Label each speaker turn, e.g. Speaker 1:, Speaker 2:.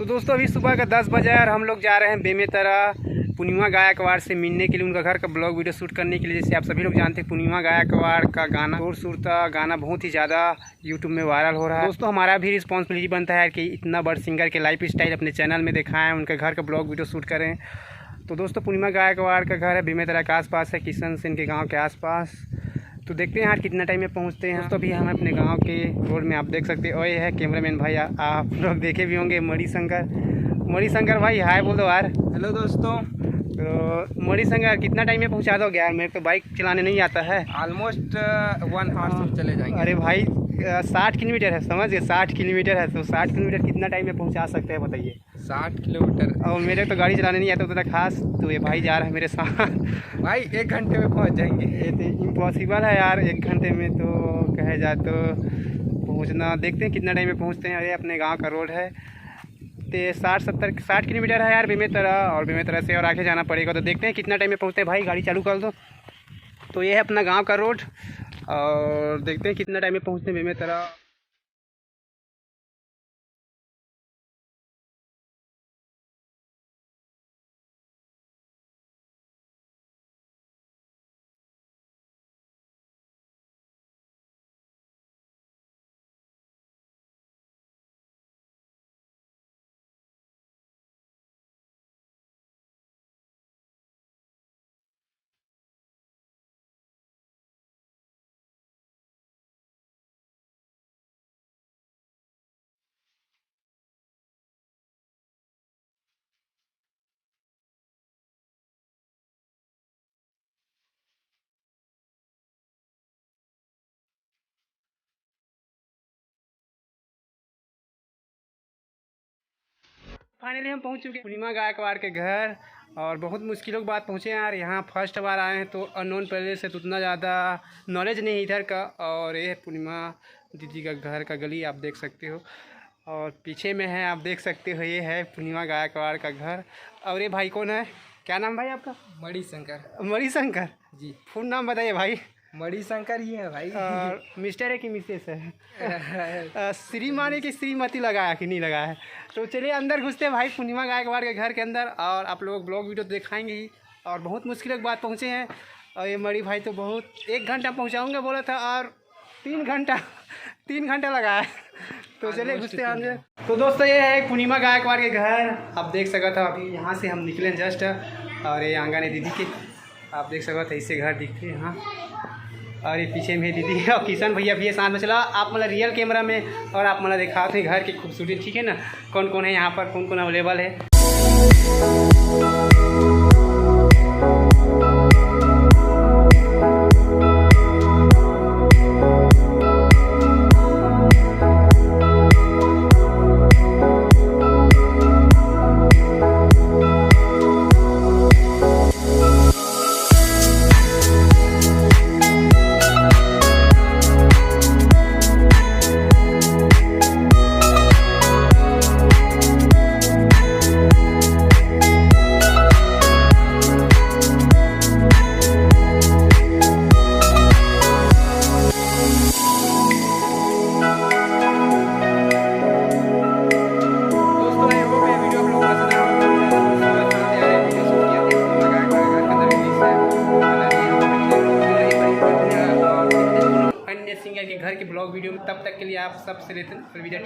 Speaker 1: दोस्तों अभी सुबह का 10 बजे और हम लोग जा रहे हैं बेमेतरा पूर्णिमा गायकवाड़ से मिलने के लिए, उनका घर का ब्लॉग वीडियो शूट करने के लिए। जैसे आप सभी लोग जानते हैं पूर्णिमा गायकवाड़ का गाना और सुरता गाना बहुत ही ज़्यादा यूट्यूब में वायरल हो रहा है। दोस्तों हमारा भी रिस्पॉन्सिबिलिटी बनता है कि इतना बड़ सिंगर के लाइफ स्टाइल अपने चैनल में दिखाएँ, उनके घर का ब्लॉग वीडियो शूट करें। तो दोस्तों पूर्णिमा गायकवाड़ का घर है बेमेतरा के आसपास है, किशन सिंह के गाँव के आसपास। तो देखते हैं यार कितना टाइम में पहुंचते हैं। तो अभी हम अपने गांव के रोड में, आप देख सकते हैं। और ये है कैमरामैन भाई, आप लोग देखे भी होंगे, मणिशंकर भाई हाय बोल दो यार।
Speaker 2: हेलो दोस्तों।
Speaker 1: तो मणिशंकर कितना टाइम में पहुंचा दोगे यार? मेरे को बाइक चलाने नहीं आता है।
Speaker 2: ऑलमोस्ट 1 आवर चले जाएंगे।
Speaker 1: अरे भाई 60 किलोमीटर है, समझ गए 60 किलोमीटर है। तो 60 किलोमीटर कितना टाइम में पहुँचा सकते हैं बताइए?
Speaker 2: 60 किलोमीटर।
Speaker 1: और मेरे तो गाड़ी चलाने नहीं आता उतना खास, तो ये भाई जा रहा है मेरे साथ।
Speaker 2: भाई 1 घंटे में पहुंच जाएंगे।
Speaker 1: ये तो इम्पॉसिबल है यार 1 घंटे में, तो कहे जाए तो पहुंचना। देखते हैं कितना टाइम में पहुंचते हैं। अरे अपने गांव का रोड है तो 60 किलोमीटर है यार बेमेतरा, और बेमेतरा से और आगे जाना पड़ेगा। तो देखते हैं कितना टाइम में पहुंचते हैं। भाई गाड़ी चालू कर दो। तो ये है अपना गांव का रोड, और देखते हैं कितना टाइम में पहुंचते हैं बेमेतरा। फाइनली हम पहुंच चुके हैं पूर्णिमा गायकवाड़ के घर, और बहुत मुश्किलों के बाद पहुंचे यार। यहाँ फर्स्ट बार आए हैं तो अननोन प्लेस है, तो उतना ज़्यादा नॉलेज नहीं इधर का। और ये है पूर्णिमा दीदी का घर का गली, आप देख सकते हो। और पीछे में है, आप देख सकते हो, ये है पूर्णिमा गायकवाड़ का घर। और ये भाई कौन है? क्या नाम भाई आपका? मणिशंकर जी। फुल नाम बताइए भाई।
Speaker 2: मणिशंकर ही है भाई।
Speaker 1: मिस्टर है कि मिसेस है? श्रीमानी की श्रीमती लगाया कि नहीं लगाया है? तो चलिए अंदर घुसते हैं भाई पूर्णिमा गायकवाड़ के घर के अंदर, और आप लोग ब्लॉग वीडियो दिखाएंगे ही। और बहुत मुश्किल के बाद पहुँचे हैं। और ये मणि भाई तो बहुत 1 घंटा पहुँचाऊँगा बोला था, और 3 घंटा लगा है। तो चलिए घुसते हैं अंदर। तो दोस्तों ये है पूर्णिमा गायकवाड़ के घर, आप देख सका था। अभी यहाँ से हम निकले जस्ट, और ये आंगन है दीदी के, आप देख सका था। इससे घर दिखते हैं यहाँ, और ये पीछे में दीदी और किशन भैया भी है साथ में। चला आप मतलब रियल कैमरा में, और आप मतलब दिखाते हैं घर की खूबसूरती, ठीक है ना? कौन कौन है यहाँ पर, कौन कौन अवेलेबल है। सिंगर के घर के ब्लॉग वीडियो में, तब तक के लिए आप सबसे अलविदा।